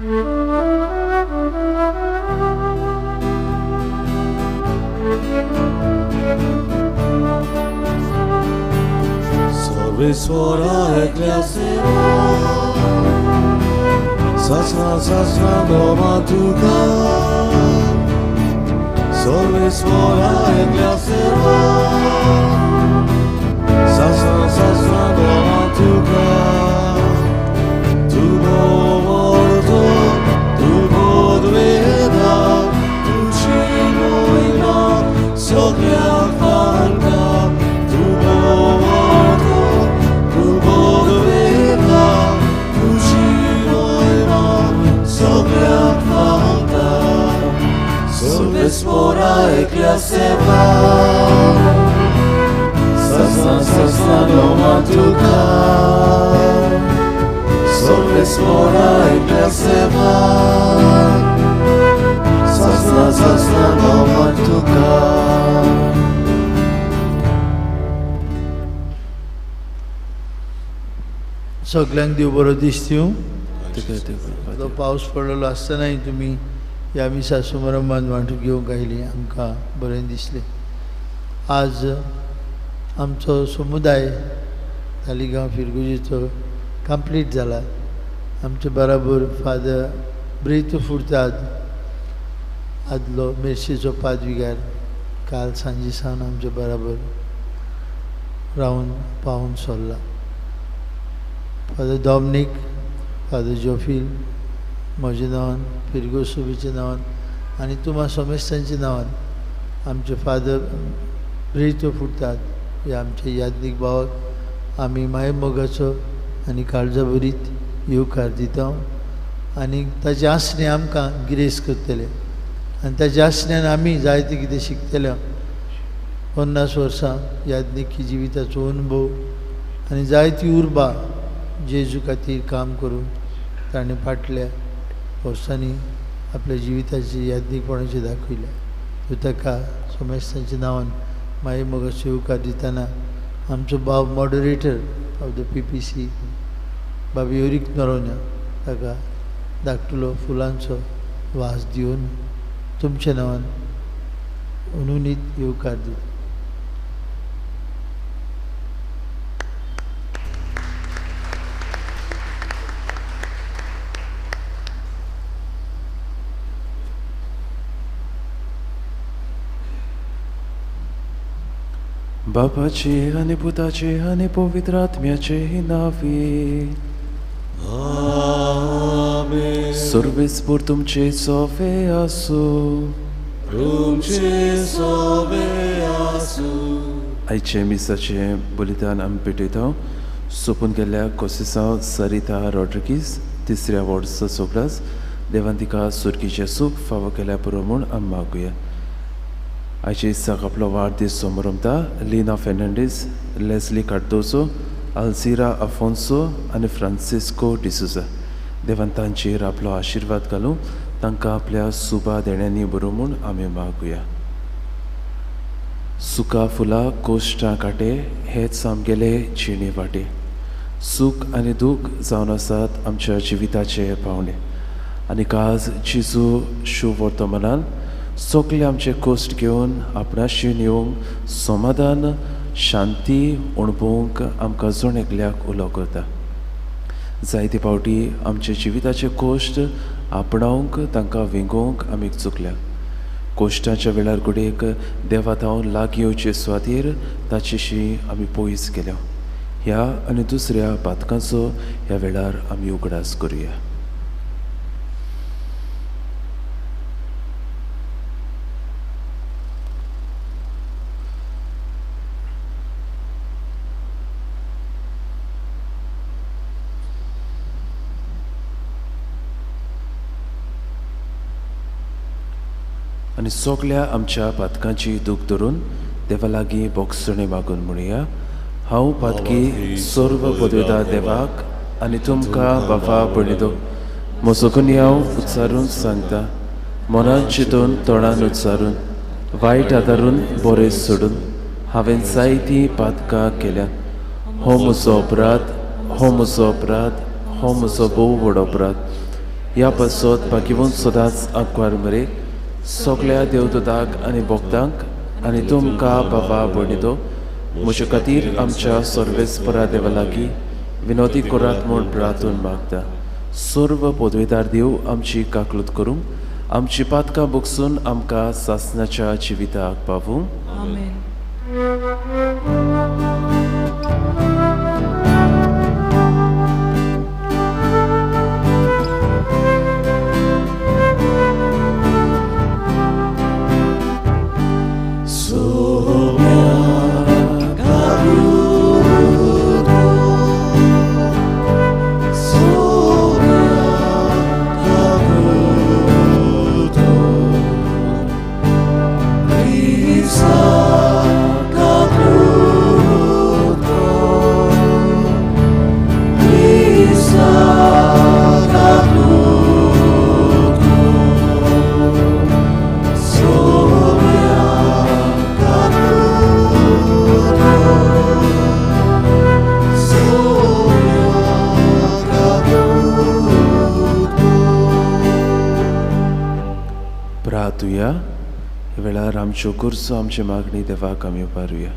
Sorvisvara eklesia, sasna sasna doma tuka. Sorvisvara eklesia, sasna sasna doma tuka. Tubo morto, tubo dveda, tucino ina, soglia falca. Tubo morto, tubo dveda, tucino ina, soglia falca. Sorvisvara eklesia, sasna sasna doma tuka. Sorvisvara eklesia, sasna sasna doma tuka. सगळ्यांक देव बरो दीस दिवं. तो पावस पडलेलो आसतनाय तुमी ह्या मिसा समारंभांत वांटून घेवंक आयलीं, आमकां बरें दिसलें. आज आमचो समुदाय तालिगांव फिरगुजीचो कंप्लीट जाला. आमचे बराबर फादर ब्रेत फुर्ताद आदलो मेर्शेचो पादविकार काल सांजे सावन आमचे बराबर रावन पावून सोल्ला. फादर डॉमिनिक, फादर जोफील म्हज्या नांवान, फिरगो सुबेच्या नांवान आनी तुमा सोमेस्तांच्या नांवान आमचे फादर ब्रेत फुर्ताद ह्या आमच्या यादनीक भावाक आमी माये मोगाचो आनी काळजा बरीत येवकार दिता आनी ताचे आसणे आमकां गिरेस्त करतले आनी ताच्या आसण्यान आमी जायते कितें शिकतले. 50 वर्सां यादनिकी जिविताचो अनुभव आनी जायती उर्बा जेजू खातीर काम करून ताणें फाटल्या वर्सांनी आपल्या जिविताची यादनीकपणाची दाखयल्या. तो ताका सोमेस्तांच्या नांवान माये मोगाचो येवकार दितना आमचो बाब मॉडरेटर ऑफ द PPC बाब योरीक नरोन्या ताका धाकटुलो फुलांचो वास दिवन तुमच्या नांवान उनुनीत येवकार दिता. बापाचे आणि पुताचे आणि पवित्र आत्म्याचे नावे. Amen. सर्वेस्पर तुमचे सोवे आसो. तुमचे सोबे आसू. आयचे मिसाचे बलिदान आमी पेटयता. सोपून गेल्ल्या कोसिसांव सरिता रॉड्रिगीस 3ऱ्या वर्सा सोगलास देवान तिका सुर्गीचें सूख फावो केल्या पुरो म्हूण आमी मागुया. आयचे दिसाक आपलो वाडदीस समोरमता लिना फेर्नांडीस, लेस्ली कार्दोजो, अल्झिरा आफोन्सो आनी फ्रांसिस्को डिसुजा. देवान तांचेर आपलो आशिर्वाद घालूं तांकां आपल्या सुबा देण्यांनी बरो म्हूण आमी मागुया. सुका फुलां कोश्टां काटे हेच आमगेले जिणे वाटे. सूख आनी दूख जावन आसात आमच्या जिविताचे पावणे आनी काज जेजू शुभ वर्तमानान सगळे आमचे कोस्ट घेवन आपणाशीन येवंक समाधान शांती अणभवूंक आमकां जण एकल्याक उलो करता. जायते फावटी आमचे जिविताचे कोश्ट आपणावंक तांकां विंगोवंक आमी चुकल्या. कोश्टाच्या वेळार कुडेक देवात हांव लागीं येवचे सुवातेर ताचेशी आमी पयस गेल्या. ह्या आनी दुसऱ्या पातकांचो ह्या वेळार आमी उगडास करुया. आनी सगळ्या आमच्या पातकांची दूख धरून देवा लागीं बोगसणे मागून म्हणुया. हांव पातकी सर्व पदवेदार देवाक आनी तुमकां बापा पळयतो म्हजो कोणी हांव उच्चारून सांगता. मनान चिंतून तोंडान उच्चारून वायट आदारून बरें सोडून हांवें जायतीं पातकां केल्या. हो म्हजो अपराध, हो म्हजो अपराध, हो म्हजो भोव व्हड अपराध. ह्या पसत बाकिवून सदांच आंकवार मरे सगळ्या देवदूतांक आनी भक्तांक आनी तुमकां बाबा भयणीतो म्हजे खातीर आमच्या सर्वेस्परा देवा लागीं विनोदी करात म्हूण प्रार्थून मागता. सर्व पदवीदार देव आमची काकलूत करूंक, आमची पातकां भोगसून आमकां सासणाच्या जिविताक पावूंक. आमेन. प्रार्थुया. हे वेळार आमच्यो गरजो आमची मागणी देवाक आमी उबारुया.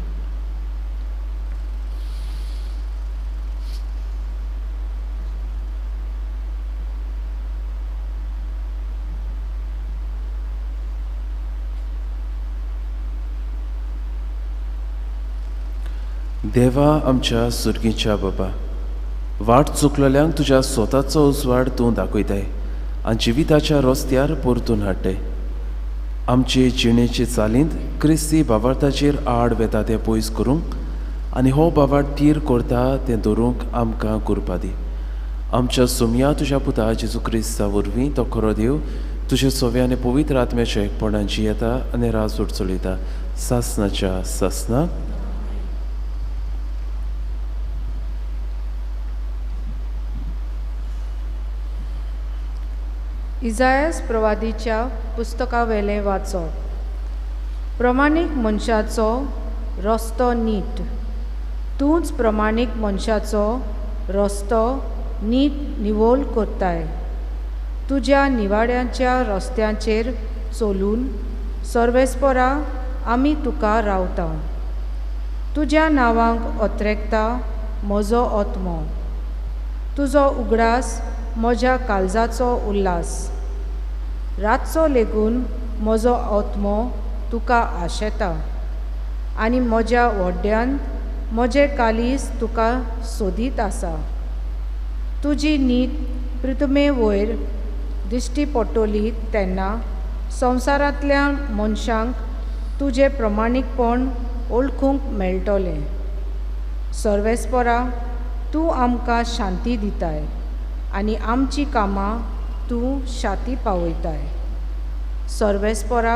देवा आमच्या सुर्गीच्या बाबा, वाट चुकलेल्यांक तुज्या स्वताचो उजवाड तूं दाखयताय आनी जिविताच्या रस्त्यार परतून हाडटाय. आमचे जिणेचे चालींत क्रिस्ती बाबार्थाचेर आड वेता तें पयस करूंक आनी हो बाबार्थ तीर करता तें दवरूंक आमकां कृपा दी. आमच्या सुमया तुज्या पुता जेजू क्रिस्ता वरवीं तो खरो देव तुजे सोवे आनी पवित्र आत्म्याच्या एकपणान जियेता आनी राजवट चलयता सासणाच्या सासणाक. इजायास प्रवादीच्या पुस्तका वेलें वाचप. प्रमाणीक मनशाचो रस्तो नीट. तूंच प्रमाणीक मनशाचो रस्तो नीट निवळ करताय. तुज्या निवाड्यांच्या रस्त्यांचेर चलून सर्वेस्परा आमी तुका रावता. तुज्या नांवांक ओत्रेकता म्हजो आत्मो. तुजो उगडास म्हज्या काळजाचो उल्हास. रातचो लेगून म्हजो आत्मो तुका आशेता आनी म्हज्या व्हड्ड्यान म्हजें कालीस तुका सोदीत आसा. तुजी नीत प्रितुमे वयर दिश्टी पडटली तेन्ना संवसारांतल्या मनशांक तुजें प्रमाणीकपण ओळखूंक मेळटलें. सर्वेस्परा तूं आमकां शांती दिताय आनी आमची कामां तूं शाती पावयताय. सर्वेस्परा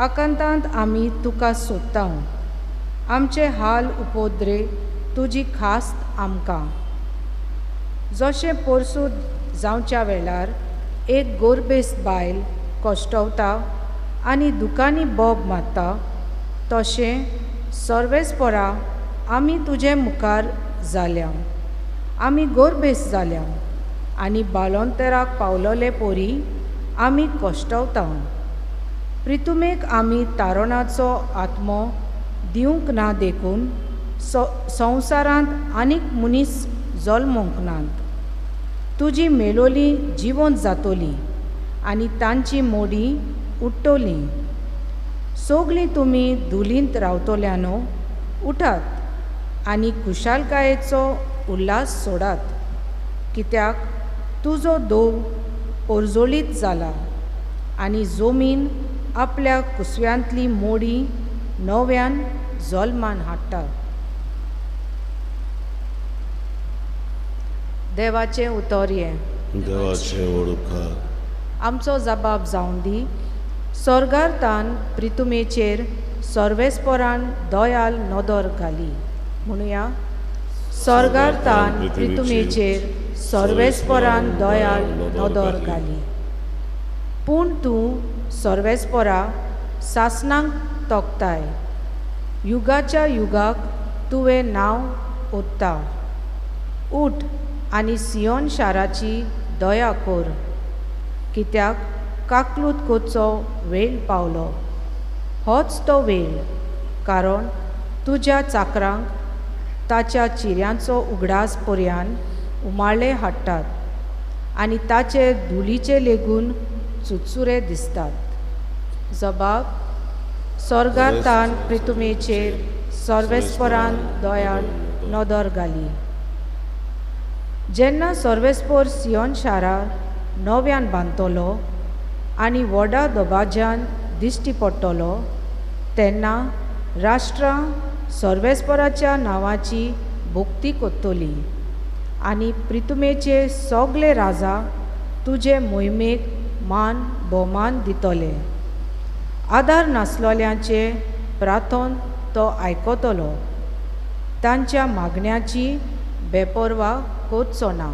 आकांतांत आमी तुका सोदता. आमचे हाल उपोद्रे तुजी खास्त आमकां. जशें पोरसूद जावच्या वेळार एक गोरबेस्त बायल कश्टवता आनी दुखांनी बोब मारता, तशें सर्वेस्परा आमी तुजे मुखार जाल्या. आमी गोरबेस्त जाल्या आनी बालोंतेराक पावलोले पोरी आमी कश्टवता. प्रितुमेक आमी तारुणाचो आत्मो दिवंक ना देखून संवसारांत आनीक मनीस जल्मोंक नात. तुजी मेलोली जिवंत जातोली आनी तांची मोडी उठ्ठोली. सोगलीं तुमी धुलींत रावतोल्यानो उठात आनी खुशालकायेचो उल्हास सोडात. कित्याक तुजो दोव पोरजोळीत जाला आनी जमीन आपल्या कुसव्यांतली मोडी नव्यान जल्मान हाडटा. देवाचें उतोर्ये. देवाचे ओळखार. आमचो जबाब जावन दी. स्वर्गार्थान प्रितुमेचेर सर्वेस्परान दयाल नदर घाली. म्हणुया. स्वर्गार्थान प्रितुमेचेर सर्वेस्परान दयाल नदर घाली. पूण तूं सर्वेस्परा सासणांक तोखताय. युगाच्या युगाक तुवें नांव ओत्ता. उठ आनी सियोन शाराची दया कोर. कित्याक काकलूत कोचो वेळ पावलो. होच तो वेळ, कारण तुज्या चाकरांक ताच्या चिऱ्यांचो उगडास पर्यान उमाळे हाडटात आनी ताचे धुलीचे लेगून चुचुरे दिसतात. जबाब: स्वर्गार्थान प्रितुमेचेर सर्वेस्परान दयाळ नदर घाली. जेन्ना सर्वेस्पोर सियोन शारार नव्यान बांदतलो आनी व्हडा दबाज्यान दिश्टी पडटलो, तेन्ना राष्ट्रां सर्वेस्पराच्या नांवाची भोक्ती कोत्तली आनी प्रितुमेचे सगळे राजा तुजे मोहिमेक मान भोवमान दितले. आदार नासलोल्यांचे प्रार्थन तो आयकतलो. तांच्या मागण्याची बेपरवा कोचचो ना.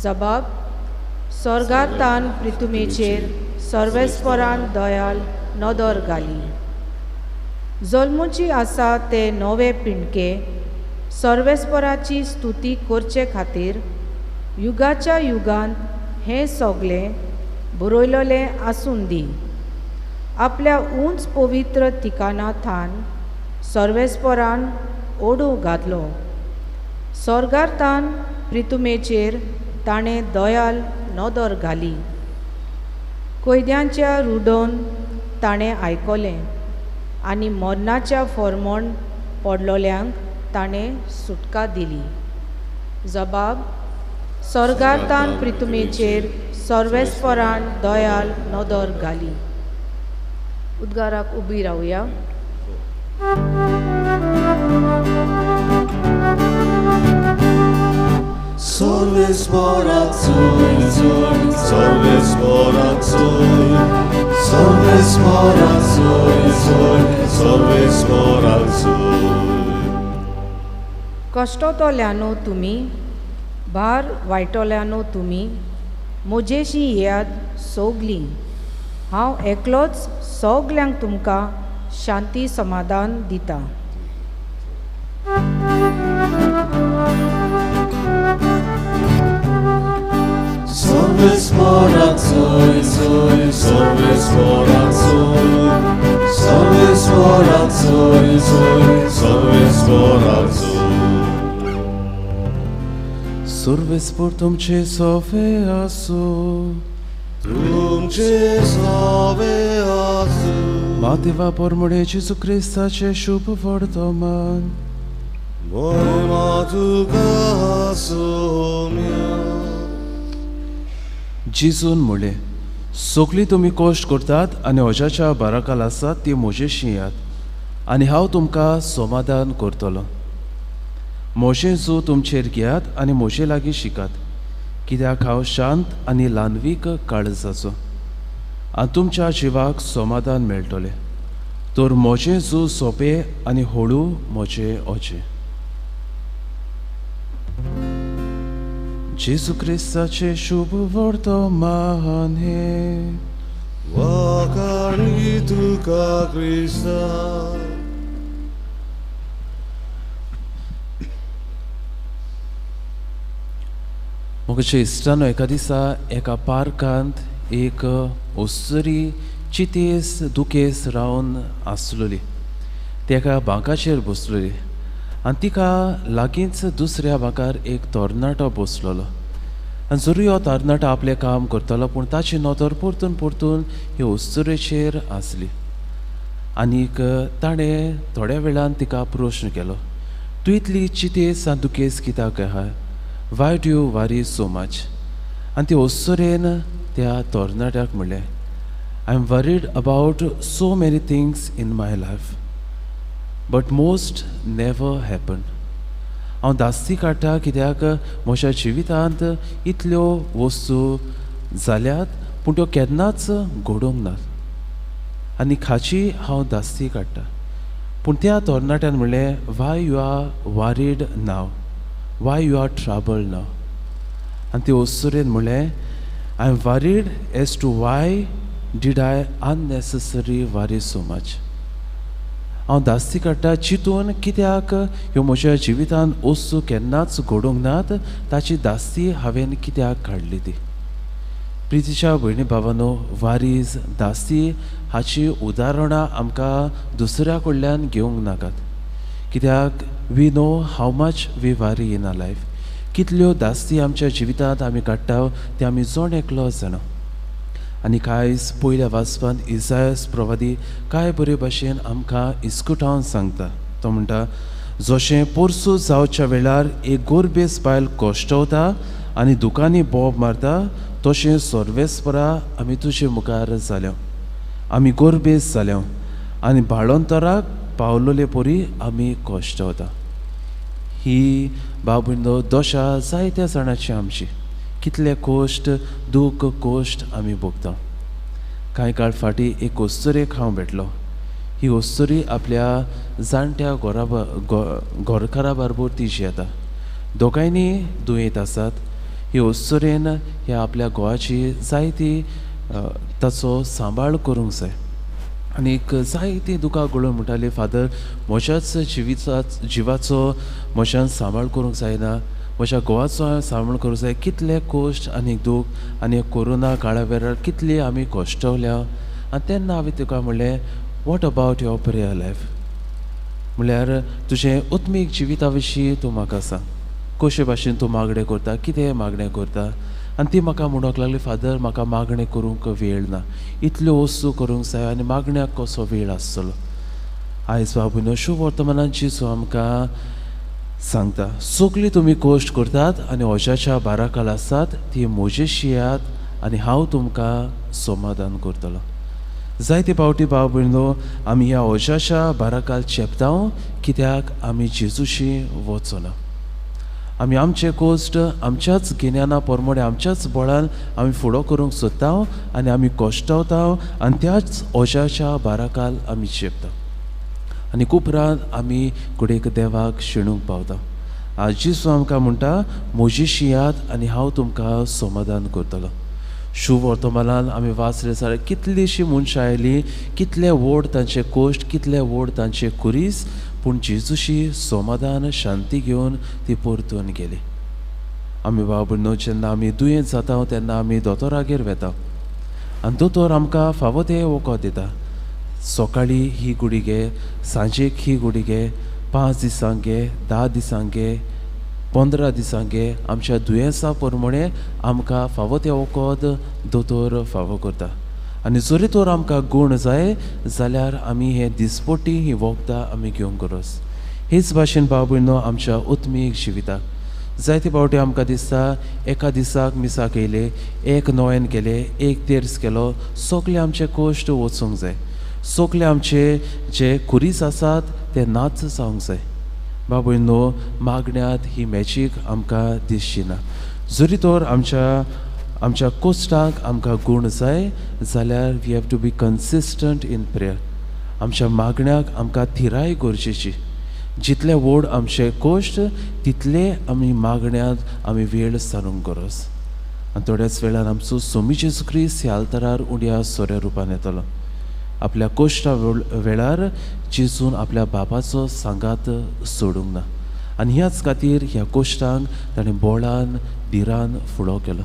जबाब: स्वर्गार्थान प्रितुमेचेर सर्वेस्परान दयाळ नदर घाली. जल्मुची आसा ते नवे पिणके सर्वेस्पराची स्तुती करचे खातीर युगाच्या युगांत हें सगळें बरयलोलें आसून दी. आपल्या उंच पवित्र ठिकाणा थान सर्वेस्परान ओडू घातलो. स्वर्गार्थान प्रितुमेचेर ताणें दयाल नदर घाली. कैद्यांच्या रुडोवन ताणें आयकलें आनी मरणाच्या फर्मोण पडलोल्यांक ताणें सुटका दिली. जबाब: स्वर्गार्थान प्रितुमेचेर सर्वेस्परान दयाल नदर घाली. उद्गाराक उबी रावया. सर्वेस्पराक चोय चोय, सर्वेस्पराक चोय, सर्वेस्पराक चोय चोय, सर्वेस्पराक चोय. कश्टतोल्यानो तुमी, भार वायटोल्यानो तुमी, म्हजेशी येयात सोगलीं. हांव एकलोच सगल्यांक तुमकां शांती समाधान दिता. सर्वेस्पराक चोय चोय, सर्वेस्पराक चोय, सर्वेस्पराक चोय चोय, सर्वेस्पराक चोय. सर्वेस्पर तुमचे सोवे आसूं. तुमचे सोवे आसूं. मातेवा परमडे जेजू क्रिस्ताचे शुभ वर्तमान. महिमा तुका सौम्या. जेजून म्हणलें, सगळीं तुमी कश्ट करतात आनी ओजाच्या बाराकाल आसात ती म्हजेशी येयात आनी हांव तुमकां समाधान करतलो. म्हजें जो तुमचेर घेयात आनी म्हजे लागीं शिकात, कित्याक हांव शांत आनी ल्हानवीक काळजाचो आनी तुमच्या जिवाक समाधान मेळटलें. तर म्हजें जो सोंपें आनी हळू म्हजें ओजें. जेजू क्रिस्ताचे शुभ वर्तमान हे. वाखाणी तुका क्रिस्ता. म्हज्या इश्टानो, एका दिसा एका पार्कांत एक ओसरी चितेस दुखेस रावन आसलोली. ती एका बांकाचेर बसलोली आनी तिका लागींच दुसऱ्या बांकार एक तरणाटो बसलोलो. आनी जरूय हो तरणाटो आपलें काम करतालो, पूण ताची नदर परतून परतून हे ओसरेचेर आसली. आनीक ताणें थोड्या वेळान तिका प्रश्न केलो, तूं इतली चितेस आनी दुखेस कित्याक आहा? Why do you worry so much? आनी ती ओसरेन त्या तरणाट्याक म्हणलें, I am worried about so many things in my life but most never happen. हांव दास्ती काडटा कित्याक म्हज्या जिवितांत इतल्यो वस्तू जाल्यात पूण त्यो केन्नाच घडोवंक नात आनी खाची हांव दास्ती काडटा. पूण त्या तरणाट्यान म्हणलें, why you are worried now, why you are troubled now? आनी ती ओसरेन म्हणलें, I am worried as to why did I unnecessary worry so much. हांव दास्ती काडटा चिंतून कित्याक ह्यो म्हज्या जिवितांत वस्तू केन्नाच घडोवंक नात, ताची दास्ती हांवें कित्याक काडली ती. प्रितीच्या भयणी भावांनो, वारीस दास्ती हाची उदाहरणां आमकां दुसऱ्या कडल्यान घेवंक नाकात. कित्याक we know how much we worry in our life. कितल्यो दास्ती आमच्या जिवितांत आमी काडटा ते आमी जोण एकलो जाणा. आनी कांयच पयल्या वाचपान इसायास प्रवादी कांय बरे भाशेन आमकां इस्कुटावन सांगता. तो म्हणटा, जशें पोरसूं जावच्या वेळार एक गोरबेस बायल कोश्टवता आनी दुकानी बोब मारता, तशें सोर्वेस्परा आमी तुजे मुखार जाल्यो. आमी गोरबेस जाल्यो आनी भाळोंतराक पावलोले पोरी आमी कोश्टवता. ही बाबूंदो दोशा जायत्या जाणांची आमची. कितले कोश्ट, दूख, कोश्ट आमी भोगता. कांय काळ फाटीं एक ओस्तुरेक हांव भेटलो. ही ओस्तुरी आपल्या जाणट्या घोरकारा बरोबर ती जियेता. दोगांयनी दुयेंत आसात. ही ओस्तुरेन ह्या आपल्या घोवाची जायती ताचो सांबाळ करूंक जाय. आनीक जायती दुकां गळून म्हणटाली, फादर म्हज्याच जिवाचो म्हज्यान सांबाळ करूंक जायना, म्हज्या घोवाचो सांबाळ करूंक जाय. कितले कोश्ट आनी दूख आनी कोरोना काळा वेळार कितली आमी कोश्टवल्या. आनी तेन्ना हांवें तुका म्हणलें, what about your prayer life? म्हळ्यार तुजें उत्मीक जिविता विशीं तूं म्हाका सांग. कशे भाशेन तूं मागणें करता, कितें मागणें करता? आनी ती म्हाका म्हणूंक लागली, फादर म्हाका मागणें करूंक वेळ ना, इतल्यो वस्तू करूंक जाय आनी मागण्याक कसो वेळ आसतलो. आयज बाबून शुभ वर्तमानांत जेजू आमकां सांगता, सगळी तुमी कोश्ट करतात आनी ओजाच्या बाराकाल आसात, ती म्हजेशी येयात आनी हांव तुमकां समाधान करतलो. जायते पावटी भाव भयणो आमी ह्या ओजाच्या बाराकाल चेपता, कित्याक आमी जेजूशी वचना. आमी आमचे कोश्ट आमच्याच गिन्याना पोरमोणे आमच्याच बळान आमी फुडो करूंक सोदता आनी आमी कोश्टवता आनी त्याच ओजाच्या बाराकाल आमी चेपता. आनी उपरांत आमी कुडीक देवाक शेणूंक पावता. आज जेजू आमकां म्हणटा, म्हजेशी येयात आनी हांव तुमकां समाधान करतलो. शुभ वर्तमानान आमी वाचले जाल्यार कितलीशीं मनशां आयलीं, कितले व्हड तांचे कोश्ट, कितले व्हड तांचे कुरीस, पूण जेजूशी समाधान शांती घेवन ती परतून गेली. आमी बाबून जेन्ना आमी दुयेंत जाता तेन्ना आमी दोतोरागेर वेता आनी दोतोर आमकां फावो ते वखद दिता. सकाळीं ही गुडी घे, सांजेक ही गुडी घे, 5 दिसांक घे, 10 दिसांक घे, 15 दिसांक घे. आमच्या दुयेंसा प्रमाणे आमकां फावो ते वखद दोतोर फावो करता. आनी जरी तर आमकां गूण जाय जाल्यार आमी हे दिसपट्टी ही वखदां आमी घेवंक गरज. हेच भाशेन बाबूनो आमच्या उत्मीक जिविताक जायते फावटी आमकां दिसता, एका दिसाक मिसाक येयले, एक नोयन केले, एक तेर्स केलो, सगळे आमचे कोश्ट वचूंक जाय, सगळे आमचे जे कुरीस आसात ते नाच जावंक जाय. बाबूनो मागण्यांत ही मॅजीक आमकां दिसची ना. जरी तर आमच्या कोश्टाक आमकां गूण जाय जाल्यार we have to be consistent in prayer. आमच्या मागण्याक आमकां थिराय गरजेची. जितले व्हड आमचे कोश्ट तितले आमी मागण्यांत आमी वेळ सारूंक गरज. आनी थोड्याच वेळार आमचो स्वामी जेजू ख्रिस्त ह्या आल्तारार उड्या सोऱ्या रुपान येतलो. आपल्या कोश्टा वेळार जेजून आपल्या बापाचो सांगात सोडूंक ना आनी ह्याच खातीर ह्या कोश्टांक ताणें बोळान धिरान फुडो केलो.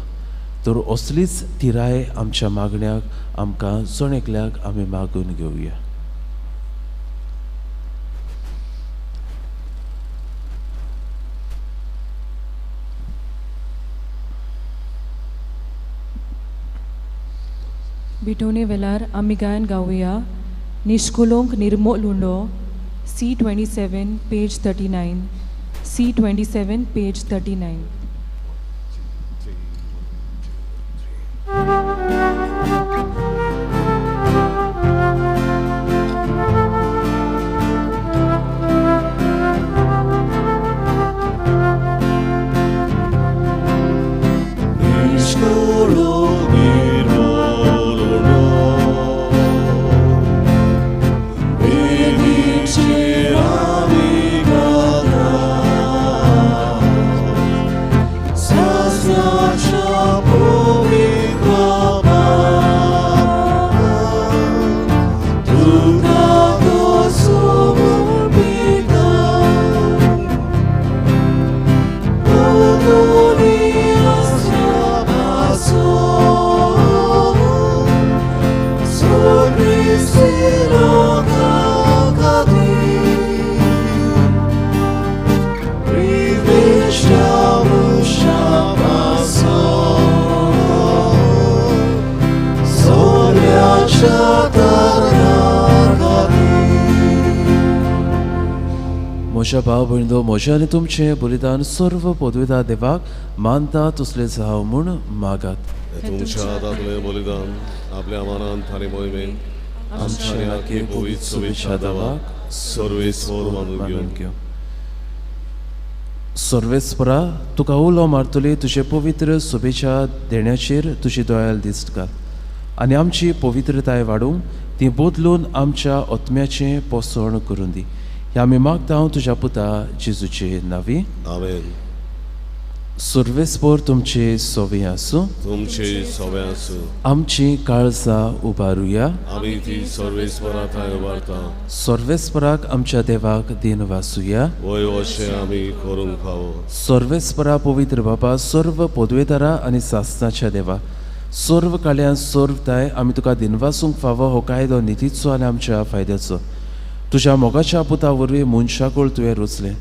तर असलीच तिराय आमच्या मागण्याक आमकां जण एकल्याक आमी मागून घेवया. बिटोने वेळार आमी गायन गावया निश्कुलोंक निर्मोल उंडो C27 पेज 39. C27 page 39. शामुशापासो सोन्याच्या तरणाखाली म्हज्या भाव भयणो, म्हजें आनी तुमचें बलिदान सर्व पदवेदार देवाक मानता तसलें जाव म्हूण मागात. तुमच्या हातांतलें बलिदान आपल्या मनान थारी मोहिमेन आमच्या आखे पवित्र सोबेच्या देवाक सर्वेस्वर मानून घेवन सर्वेस्परा तुका उलो मारतली तुजे पवित्र सोबेच्या देण्याचेर तुजी दोयाल दिश्ट घाल आनी आमची पवित्रताय वाडूंक ती बदलून आमच्या आत्म्याचें पोसण करून दी. हे आमी मागता तुज्या पुता जेजूचे नांवी. आमेन. सर्वेस्पर तुमचे सोबे आसूं, तुमचे सोबे आसूं. आमची काळजां उबारुया. आमी ती सर्वेस्परांताय उबारता. सर्वेस्पराक आमच्या देवाक दिन वासुया. वय अशें आमी करूंक फावो. सर्वेस्परा पवित्र बाबा, सर्व पदवेदारा आनी सासणाच्या देवा, सर्व काळ्यान सर्वताय आमी तुका दिनवासूंक फावो हो कायदो नितीचो आनी आमच्या फायद्याचो. तुज्या मोगाच्या पुता वरवीं मनशाकूळ तुवें रुचलें,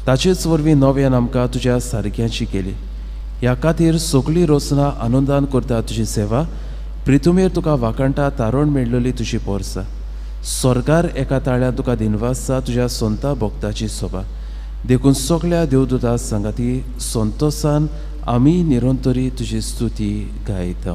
ताचेच वरवीं नव्यान आमकां तुज्या सारक्यांची केली. ह्या खातीर सगळीं रोसना आनंदान करता तुजी सेवा. प्रितुमेर तुका वाकणटा तारण मेळिल्ली तुजी पोरसां. स्वर्गार एका ताळ्यान तुका दिनवासा तुज्या सोंता भक्ताची सोबा. देखून सगळ्या देवदूता संगाती संतोषान आमी निरंतरी तुजी स्तुती गायता.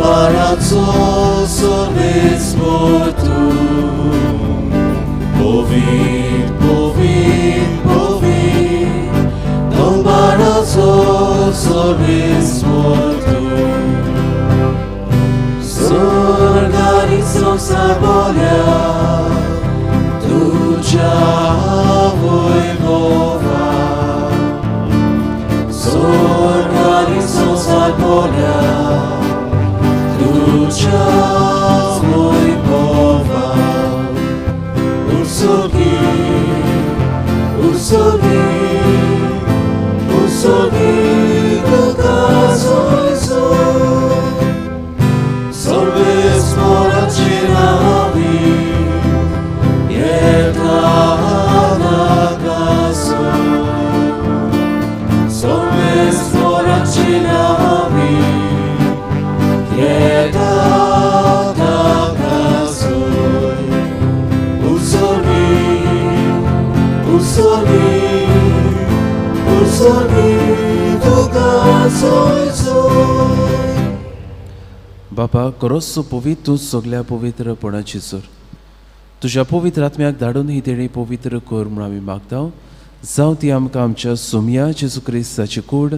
Barazo सर्वेस्पर तूं. Povit, povit, povit. Barazo सर्वेस्पर तूं. Sorgari संसार तुझ्या वैभवा. Sorgari संसार तुझ्या वैभवा. Ursogi, ursogi, ursogi तुका सोयसो. सर्वेस्पराची नावी येतानाकासो. सर्वेस्पराची नावी बापा, खरोच पवित्र तूं सगळ्या पवित्रपणाची चोर. तुज्या पवित्र आत्म्याक धाडून ही तेणी पवित्र कर म्हूण आमी मागता. जावं ती आमकां आमच्या सोमया जेजू क्रिस्ताची कूड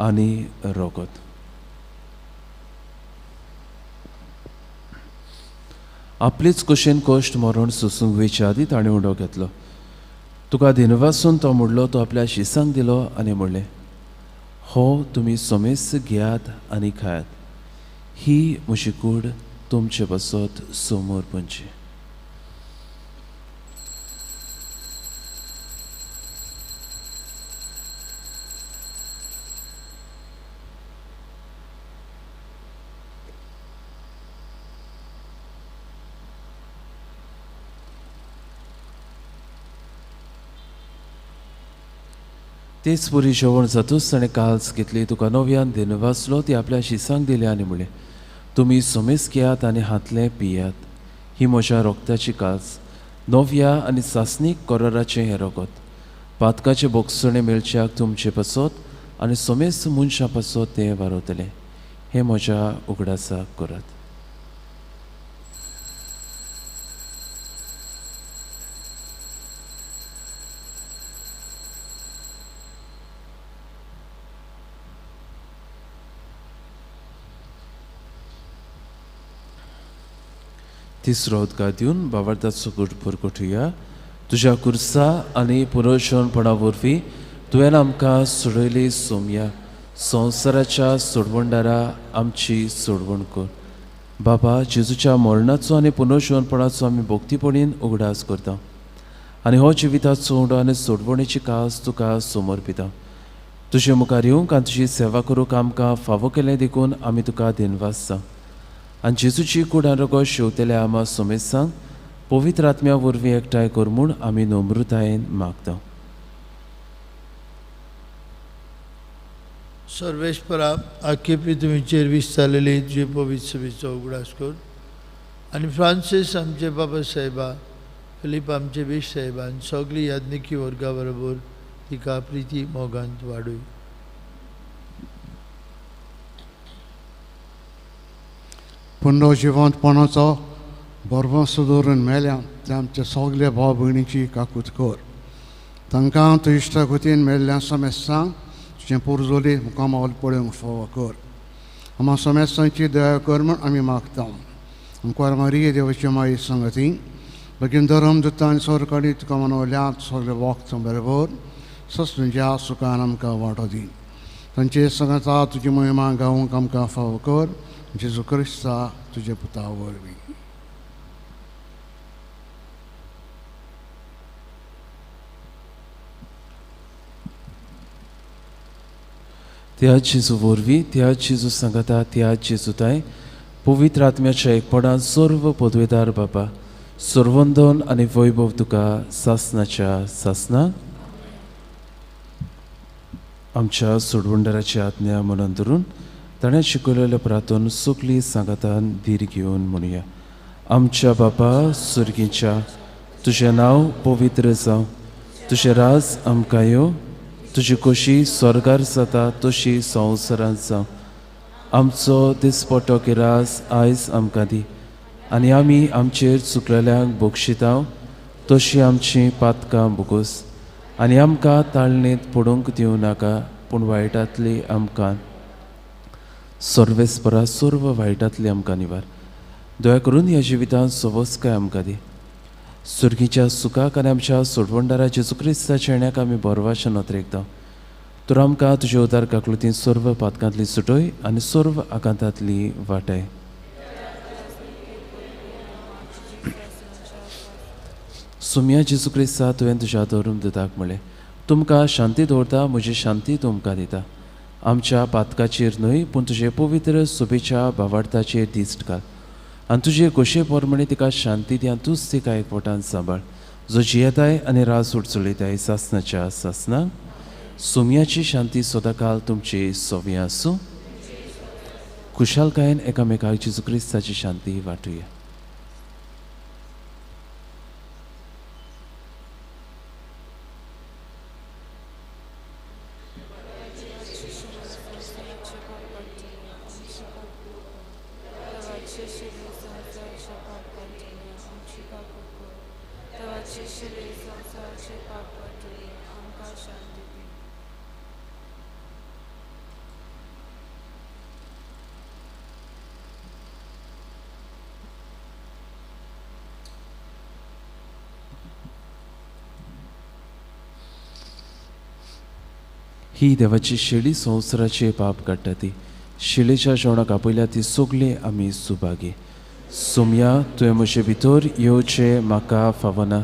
आनी रोगत. आपलीच कुशेन कोश्ट मरण सोसूंक वयच्या आदी ताणें उडो घेतलो. तुका दिनवासून तो म्हणलो, तो आपल्या शिसांक दिलो आनी म्हणलें, हो तुमी सोमेस घेयात आनी खायात. ही म्हजी कूड तुमचे बसत समोर पंची. तेच पुरी जेवण जातूच ताणें काल्स घेतली. तुका नव्यान दिनवासलो ती आपल्या शिसांक दिले आनी म्हणलें, तुमी सोमेस घेयात आनी हातले पियात. ही म्हज्या रोगताची काल्स, नव्या आनी सासनीक कोराराचें हें रोगत. पातकाचे बोगसणे मेळच्याक तुमचे पासत आनी सोमेस मनशां पासत तें वारवतलें. हें म्हज्या उगडासाक करात. तिसरो उदका दिवन बाबार्थाचो गुट परगटुया. तुज्या कुर्सा आनी पुरोशणपणा वरवीं तुवें आमकां सोडयली सोमया. संवसाराच्या सोडवणदारा आमची सोडवण कर. बाबा, जेजूच्या मरणाचो आनी पुनर्शवणपणाचो आमी भोक्तीपणीन उगडास करता आनी हो जिविताचो उंडो आनी सोडवणेची कास तुका समर्पिता. तुजे मुखार येवंक आनी तुजी सेवा करूंक आमकां फावो केलें देखून आमी तुका दिनवासता. आनी जेजूची कुडारगो शेवतेल्या आमा सोमेसांक पवित्र आत्म्या वरवीं एकठांय कर म्हूण आमी नम्रतायेन मागता. सर्वेस्परा आख्खे पृथ्वीचेर विस्तारलेली तुजे पवित्र सभेचो उगडास कर आनी फ्रांसीस आमचे बाबा साहेबा, फिलीप आमचे बीश साहेबान सगळी याज्ञिकी वर्गा बरोबर तिका प्रिती मोगांत वाडूय. पुंडो जिवंतपणाचो बरोबर सुदरून मेल्या ते आमचे सगळे भाव भयणीची काकूत कर. तांकां तूं इश्टा गतीन मेल्ल्या समेस्तांक तुजें पुरजोली मुखामावल पळोवंक फावो कर. आमा समेस्तांची दया कर म्हूण आमी मागता. आमकां मारिये देवाची माई संगती बेगीन धर्म दुता आनी सरकारी तुका मनवल्यात सगळे वखद बरोबर सस्त्या सुखान आमकां वांटो दी. तांचे संगता तुजी महिमा गावूंक आमकां फावो कर. जेजू क्रिस्ता तुजे पुता वरवीं. त्या जेजू वरवीं, त्या जेजू सांगता, त्या जेजूताय पवित्र आत्म्याच्या एकपणान सर्व पदवेदार बाबा सर्वंदन आनी वैभव तुका सासनाच्या सासना आमच्या सोडवंडराची आज्ञा मनान धरून ताणें शिकयलेल्या प्रार्थन सगळी सांगातान धीर घेवन म्हणुया. आमच्या बापा सुर्गीच्या, तुजें नांव पवित्र जावं, तुजें राज आमकां येवं, तुजी खोशी स्वर्गार जाता तशी संवसारांत जावं. आमचो दिसपट्टो किरास आयज आमकां दी आनी आमी आमचेर चुकलेल्यांक बक्षितांव तशी आमची पातकां बुगोस आनी आमकां ताळणेंत पडूंक दिवं नाका पूण वायटांतली आमकां सर्वेस्परा सर्व वायटांतली आमकां निवार. दया करून ह्या जिवितांत सवस्काय आमकां दी. सुर्गीच्या सुखाक आनी आमच्या सोडवंडारा जेजू क्रिस्ताच्या येण्याक आमी बरवाशेन नोतरेकता. तर आमकां तुजे उदार काकलुतीन सर्व पातकांतली सुटय आनी सर्व आकांतांतली वाटाय. सुम्या जेजू क्रिस्ता तुवें तुज्या धर्म दिताक म्हणलें, तुमकां शांती दवरता, म्हजी शांती तुमकां दिता. आमच्या पातकाचेर न्हय पूण तुजे पवित्र सोबेच्या भावार्थाचेर दिश्ट घाल आनी तुजे खोशे पोरमणी तिका शांती दी आनी तूंच तिका एकवटान सांबाळ, जो जियेताय आनी रास उडचुलयताय सासनाच्या सासनाक. सुम्याची शांती सदांकाल तुमची सोवी आसूं. खुशालकायेन एकामेकाक जेजू क्रिस्ताची शांती वाटुया. ही देवाची शेळी संवसाराचे पाप काडटा ती. शेळेच्या जेवणाक आपयल्या ती सगळी आमी सुभागी. सुम्या तुवें म्हजे भितर येवचें म्हाका फावना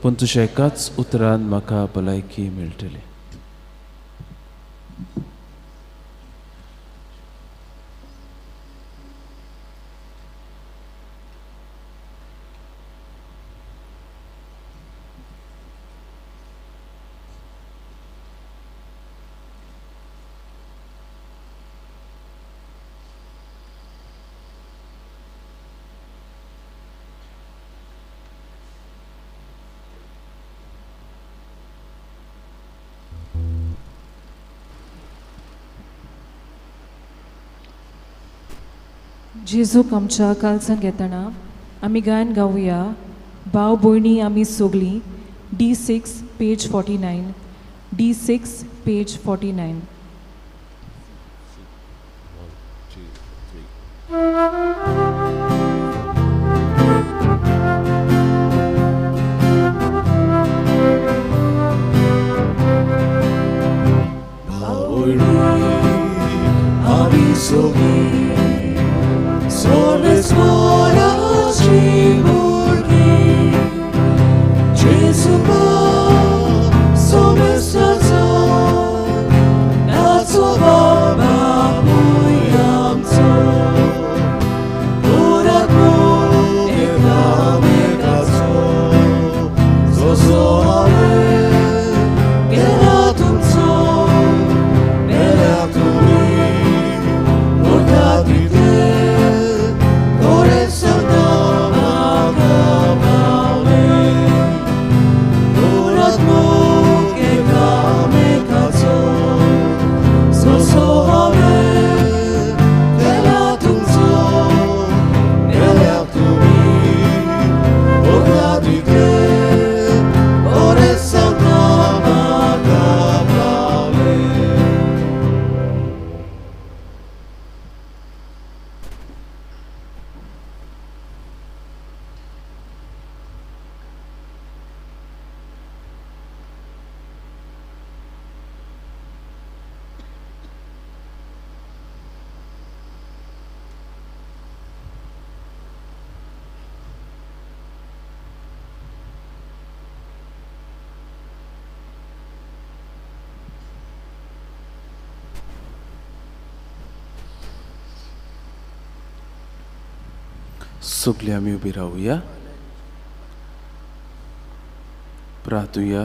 पूण तुज्या एकाच उतरान म्हाका भलायकी मेळटली. जेजूक आमच्या कालसांग येताना आमी गायन गावया भाव भयणी आमी सगळीं. D6 page 49. D6 page 49. सगळी आमी उबी रावुया. प्रार्थुया.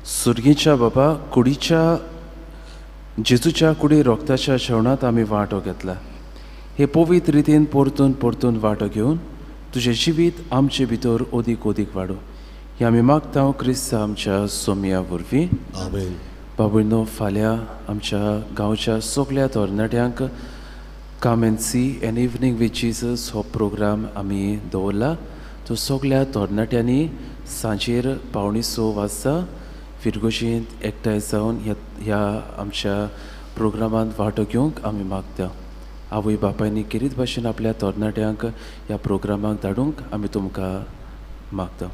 सुर्गेच्या बाबा, कुडीच्या जेजूच्या कुडी रोगताच्या जेवणात आमी वांटो घेतला. हे पवित्र रितीन परतून परतून वांटो घेवन तुजें जिवीत आमचे भितर ओदीक ओदीक वाडो. हे आमी मागता क्रिस्त आमच्या सोम्या वरवीं. आमेन. बाबूनो, फाल्यां आमच्या गांवच्या सगळ्या तरणाट्यांक come and see an evening with Jesus हो प्रोग्राम आमी दवरला. तो सगळ्या तरणाट्यांनी सांजेर 5:45 फिरगोशींत एकठांय जावन ह्या आमच्या प्रोग्रामांत वांटो घेवंक आमी मागता. आवय बापायनी केरीत भाशेन आपल्या तरणाट्यांक ह्या प्रोग्रामाक धाडूंक आमी तुमकां मागता.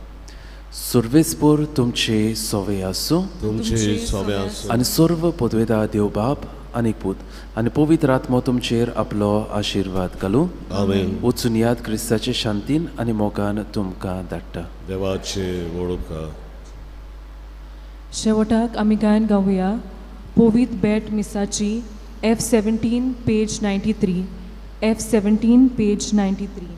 सर्वेस्पर तुमचे सोवे आसूं तुमचे सोबे आसूं आनी सर्व पदवेदार देव बाप आनी पूत आनी पवित्र आत्मो तुमचेर आपलो आशिर्वाद घालूं. आमेन. वचून याद क्रिस्ताचे शांतीन आनी मोगान तुमकां धाडटा. देवाचे वळखा. शेवटाक आमी गायन गावया पोवीत बॅट मिसाची F17 पेज 93. F17 page 93.